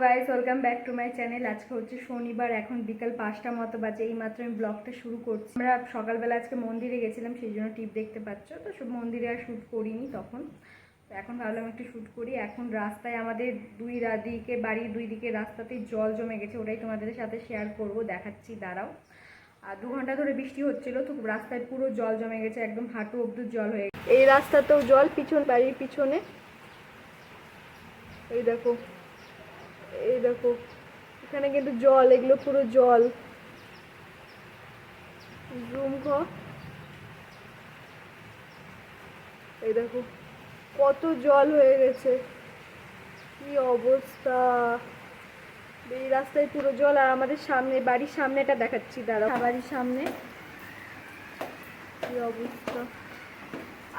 Guys, welcome back to my channel. আজকে হচ্ছে শনিবার, এখন বিকাল 5টা মতো বাজে। এইমাত্র আমি ব্লগটা শুরু করছি। আমরা সকালবেলা আজকে মন্দিরে গেছিলাম, সেই জন্য টিপ দেখতে পাচ্ছ। তো সব মন্দিরে আর শ্যুট করিনি তখন, তো এখন ভাবলাম একটু শ্যুট করি। এখন রাস্তায় আমাদের বাড়ির দুই দিকে রাস্তাতেই জল জমে গেছে, ওটাই তোমাদের সাথে শেয়ার করব, দেখাচ্ছি, দাঁড়াও। আর 2 ঘন্টা ধরে বৃষ্টি হচ্ছিল, তো রাস্তায় পুরো জল জমে গেছে, একদম হাঁটু অব্দি জল হয়ে গেছে। এই রাস্তাতেও জল, বাড়ির পিছনে এই দেখো, এখানে কিন্তু জল, এগুলো পুরো জল। জুম কর, এই দেখো কত জল হয়ে গেছে, কি অবস্থা। এই রাস্তায় পুরো জল। আর আমাদের সামনে, বাড়ির সামনেটা দেখাচ্ছি, দাঁড়াও, বাড়ির সামনে কি অবস্থা।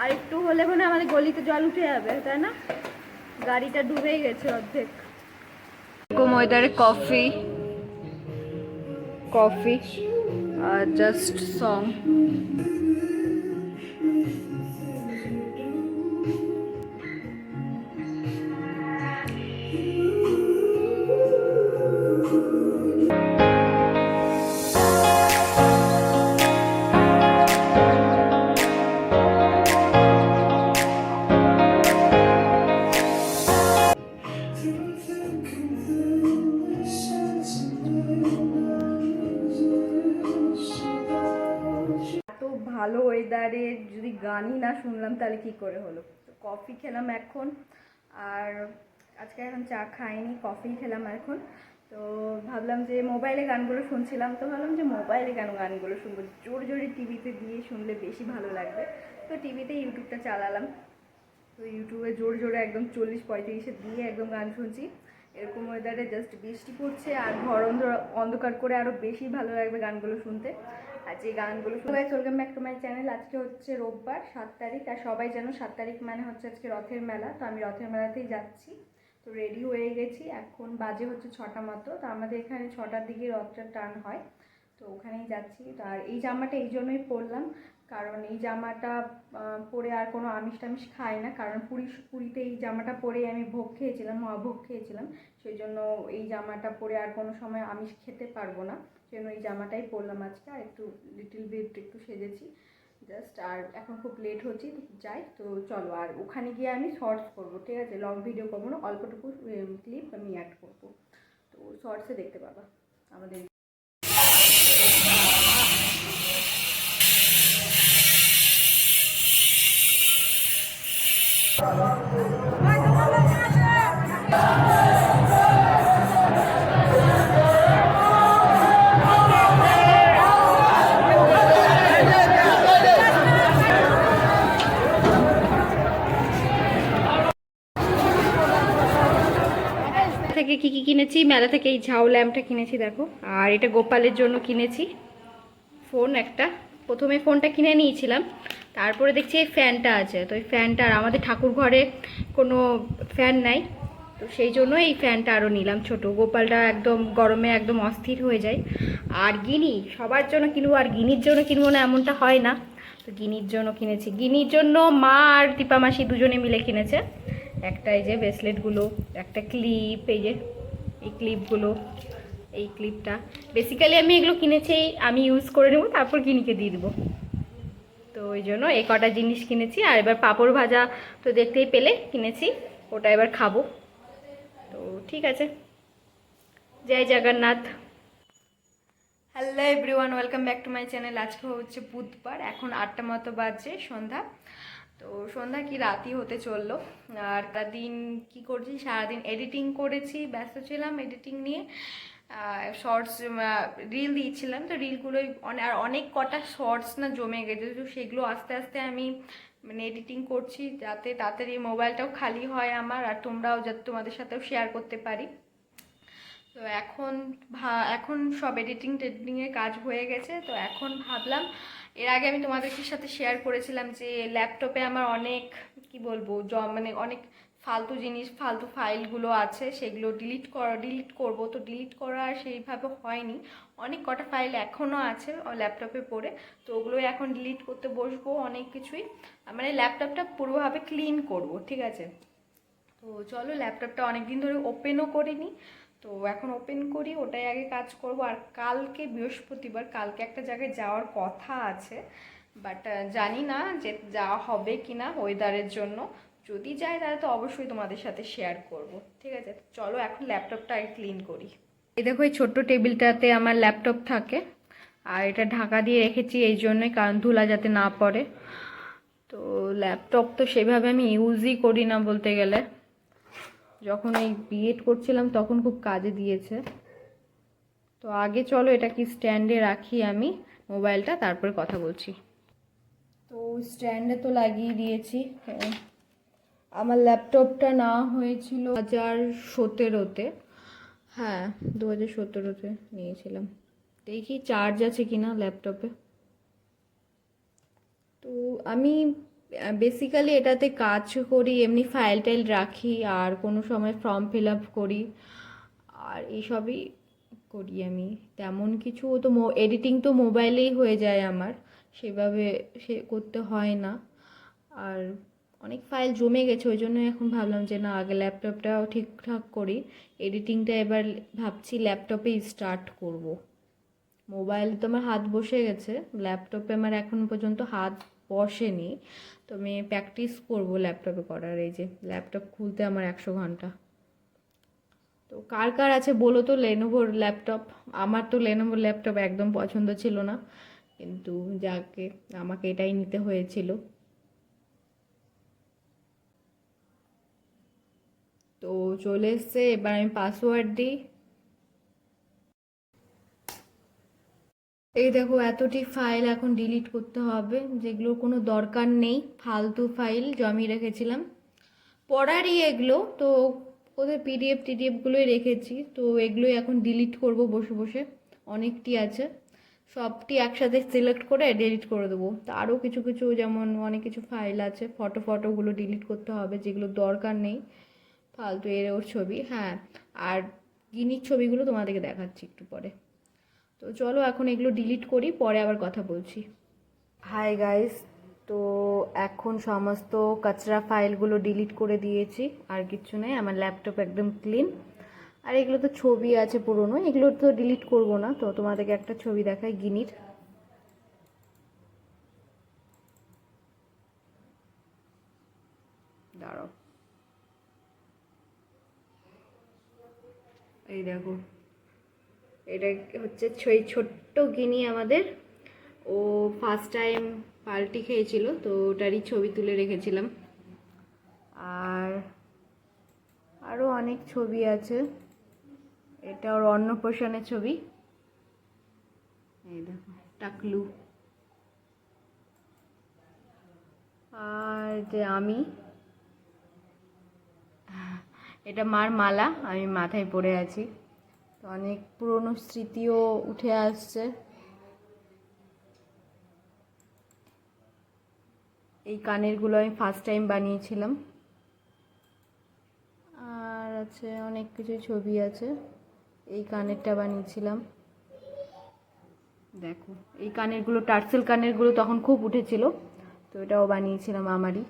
আর একটু হলে মানে আমাদের গলিতে জল উঠে যাবে, তাই না? গাড়িটা ডুবেই গেছে অর্ধেক। ওয়েদারে কফি আর জাস্ট সং। ভালো ওয়েদারে যদি গানই না শুনলাম তাহলে কি করে হলো। তো কফি খেলাম এখন, আর আজকে এখন চা খাইনি, কফি খেলাম এখন। তো ভাবলাম যে মোবাইলে গানগুলো শুনছিলাম, তো ভাবলাম যে মোবাইলে গানগুলো শুনবো, জোরে জোরে টিভিতে দিয়ে শুনলে বেশি ভালো লাগবে। তো টিভিতে ইউটিউবটা চালালাম, তো ইউটিউবে জোরে জোরে একদম 40-45-এ দিয়ে একদম গান শুনছি। এরকম ওয়েদারে জাস্ট বৃষ্টি পড়ছে আর ঘর অন্ধকার করে আরও বেশি ভালো লাগবে গানগুলো শুনতে। আর যে গানগুলো সবাই, welcome back to my channel. আজকে হচ্ছে রোববার 7 তারিখ, আর সবাই জানো 7 তারিখ মানে হচ্ছে আজকে রথের মেলা। তো আমি রথের মেলাতেই যাচ্ছি, তো রেডি হয়ে গেছি। এখন বাজে হচ্ছে 6টা মতো। তো আমাদের এখানে 6টার দিকে রথটা টান হয়, তো ওখানেই যাচ্ছি। তো আর এই জামাটা এই জন্যই পরলাম, কারণ এই জামাটা পরে আর কোনো আমিষ টামিষ খাই না, কারণ পুরীতে এই জামাটা পরেই আমি ভোগ খেয়েছিলাম, মহাভোগ খেয়েছিলাম। সেই জন্য এই জামাটা পরে আর কোনো সময় আমিষ খেতে পারবো না, সেই জন্য এই জামাটাই পরলাম আজকে। আর একটু লিটল বিট একটু সেজেছি জাস্ট। আর এখন খুব লেট হচ্ছে, যাই। তো চলো, আর ওখানে গিয়ে আমি শর্টস করবো, ঠিক আছে? লং ভিডিও করবো না, অল্পটুকু ক্লিপ আমি অ্যাড করবো, তো শর্টসে দেখতে পাবা আমাদের। থেকে কি কি কিনেছি, মেলা থেকে এই ঝাউ ল্যাম্পটা কিনেছি দেখো। আর এটা গোপালের জন্য কিনেছি ফোন একটা। প্রথমে ফোনটা কিনে নিয়েছিলাম, তারপরে দেখছি এই ফ্যানটা আছে, তো এই ফ্যানটা, আর আমাদের ঠাকুর ঘরে কোনো ফ্যান নাই, তো সেই জন্য এই ফ্যানটা আরও নিলাম ছোট। গোপালটা একদম গরমে একদম অস্থির হয়ে যায়। আর গিনি সবার জন্য কিনবো, আর গিনির জন্য কিনবো না এমনটা হয় না, তো গিনির জন্য কিনেছি। গিনির জন্য মা আর দীপা মাসি দুজনে মিলে কিনেছে একটা এই যে ব্রেসলেটগুলো, একটা ক্লিপ, এই যে এই ক্লিপগুলো, এই ক্লিপটা। বেসিক্যালি আমি এগুলো কিনেছি, আমি ইউজ করে নেবো, তারপর গিনিকে দিয়ে দেবো। তো ওই জন্য এই কটা জিনিস কিনেছি। আর এবার পাঁপড় ভাজা তো দেখতেই পেলে কিনেছি, ওটা এবার খাবো। তো ঠিক আছে, জয় Jagannath. Hello everyone, welcome back to my channel. আজকে হচ্ছে বুধবার, এখন 8টা মতো বাজে সন্ধ্যা। তো সন্ধ্যা কি রাতই হতে চললো। আর তার দিন কি করছি, সারাদিন এডিটিং করেছি, ব্যস্ত ছিলাম এডিটিং নিয়ে। শর্টস রিল দিয়েছিলাম, তো রিলগুলোই আর অনেক কটা শর্টস না জমে গেছে, তো সেগুলো আস্তে আস্তে আমি মানে এডিটিং করছি, যাতে তাড়াতাড়ি মোবাইলটাও খালি হয় আমার, আর তোমরাও যাতে তোমাদের সাথেও শেয়ার করতে পারি। তো এখন সব টেডিটিংয়ের কাজ হয়ে গেছে। তো এখন ভাবলাম, এর আগে আমি তোমাদের সাথে শেয়ার করেছিলাম যে ল্যাপটপে আমার অনেক কি বলবো মানে অনেক ফালতু জিনিস, ফালতু ফাইলগুলো আছে, সেগুলো ডিলিট করব। তো ডিলিট করা আর সেইভাবে হয়নি, অনেক কটা ফাইল এখনও আছে ল্যাপটপে পড়ে, তো ওগুলো এখন ডিলিট করতে বসবো। অনেক কিছুই মানে ল্যাপটপটা পুরোভাবে ক্লিন করব, ঠিক আছে? তো চলো, ল্যাপটপটা অনেক দিন ধরে ওপেনও করিনি, তো এখন ওপেন করি, ওটাই আগে কাজ করব। আর কালকে বৃহস্পতিবার, কালকে একটা জায়গায় যাওয়ার কথা আছে, বাট জানি না যে যাওয়া হবে কি না ওয়েদারের জন্য। যদি যাই তাহলে তো অবশ্যই তোমাদের সাথে শেয়ার করব, ঠিক আছে? চলো এখন ল্যাপটপটা আগে ক্লিন করি। এই দেখো, এই ছোট্ট টেবিলটাতে আমার ল্যাপটপ থাকে, আর এটা ঢাকা দিয়ে রেখেছি এই জন্যই, কারণ ধুলা যাতে না পড়ে। তো ল্যাপটপ তো সেভাবে আমি ইউজই করি না বলতে গেলে, যখন এই বিএড করছিলাম তখন খুব কাজে দিয়েছে। তো আগে চলো এটা কি স্ট্যান্ডে রাখি আমি মোবাইলটা, তারপরে কথা বলছি। তো স্ট্যান্ডে তো লাগিয়ে দিয়েছি। আমার ল্যাপটপটা না হয়েছিল 2017-তে, হ্যাঁ 2017-তে নিয়েছিলাম। দেখি চার্জ আছে কিনা ল্যাপটপে। তো আমি বেসিক্যালি এটাতে কাজ করি, এমনি ফাইল টাইল রাখি, আর কোনো সময় ফর্ম ফিল আপ করি, আর এইসবই করি আমি। তেমন কিছু তো এডিটিং তো মোবাইলেই হয়ে যায় আমার, সেভাবে সে করতে হয় না। আর অনেক ফাইল জমে গেছে, ওই জন্য এখন ভাবলাম যে না, আগে ল্যাপটপটাও ঠিকঠাক করি। এডিটিংটা এবার ভাবছি ল্যাপটপেই স্টার্ট করব। মোবাইলে তো আমার হাত বসে গেছে, ল্যাপটপে আমার এখন পর্যন্ত হাত বসেনি। তো আমি প্র্যাকটিস করব ল্যাপটপে করার। এই যে ল্যাপটপ খুলতে আমার 100 ঘন্টা। তো কার কার আছে বলো তো লেনোভোর ল্যাপটপ? আমার তো লেনোভোর ল্যাপটপ একদম পছন্দ ছিল না, কিন্তু যাকে আমাকে এটাই নিতে হয়েছিল। তো চলে এসছে, এবার আমি পাসওয়ার্ড দিই। এই দেখো, এতটি ফাইল এখন ডিলিট করতে হবে, যেগুলোর কোনো দরকার নেই, ফালতু ফাইল জমিয়ে রেখেছিলাম পড়ারই এগুলো। তো কোথায় পিডিএফগুলোই রেখেছি, তো এগুলোই এখন ডিলিট করব বসে বসে। অনেকটি আছে, সবটি একসাথে সিলেক্ট করে ডিলিট করে দেবো। তো আরও কিছু কিছু, যেমন অনেক কিছু ফাইল আছে, ফটোগুলো ডিলিট করতে হবে, যেগুলো দরকার নেই, ফালতু এর ওর ছবি। হ্যাঁ, আর গিনির ছবিগুলো তোমাদেরকে দেখাচ্ছি একটু পরে। তো চলো এখন এগুলো ডিলিট করি, পরে আবার কথা বলছি। হাই গাইস, তো এখন সমস্ত কাচরা ফাইলগুলো ডিলিট করে দিয়েছি, আর কিছু নেই, আমার ল্যাপটপ একদম ক্লিন। আর এগুলো তো ছবি আছে পুরনো, এগুলো তো ডিলিট করব না। তো তোমাদেরকে একটা ছবি দেখাই গিনির। দাঁড়াও, এই দেখো, এটা হচ্ছে সেই ছোট্ট গিনি আমাদের। ও ফার্স্ট টাইম পাল্টি খেয়েছিল, তো ওটারই ছবি তুলে রেখেছিলাম। আর আরও অনেক ছবি আছে, এটা ওর অন্নপ্রাশনের ছবি। এই দেখো, টাকলু। আর যে আমি, এটা মার মালা, আমি মাথায় পরে আছি। তো অনেক পুরনো স্মৃতিও উঠে আসছে। এই কানেরগুলো আমি ফার্স্ট টাইম বানিয়েছিলাম। আর আছে অনেক কিছু ছবি আছে, এই কানেরটা বানিয়েছিলাম। দেখো, এই কানেরগুলো টার্সেল কানেরগুলো তখন খুব উঠেছিল, তো এটাও বানিয়েছিলাম আমারই।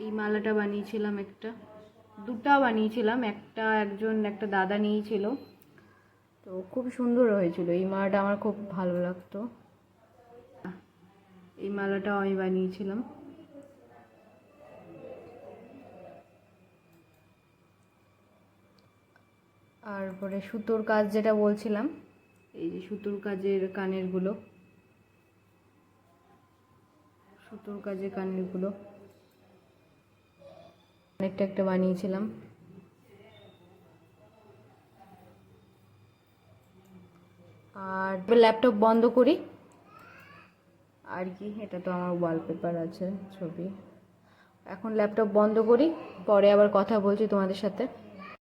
এই মালাটা বানিয়েছিলাম, দুটা বানিয়েছিলাম, একটা দাদা নিয়েছিল, তো খুব সুন্দর হয়েছিল। এই মালাটা আমার খুব ভালো লাগতো, এই মালাটাও আমি বানিয়েছিলাম। তারপরে সুতোর কাজ যেটা বলছিলাম, এই যে সুতোর কাজের কানেরগুলো, একটা বানিয়েছিলাম। আর ল্যাপটপ বন্ধ করি, আর কি, এটা তো আমার ওয়ালপেপার আছে ছবি। এখন ল্যাপটপ বন্ধ করি, পরে আবার কথা বলছি তোমাদের সাথে।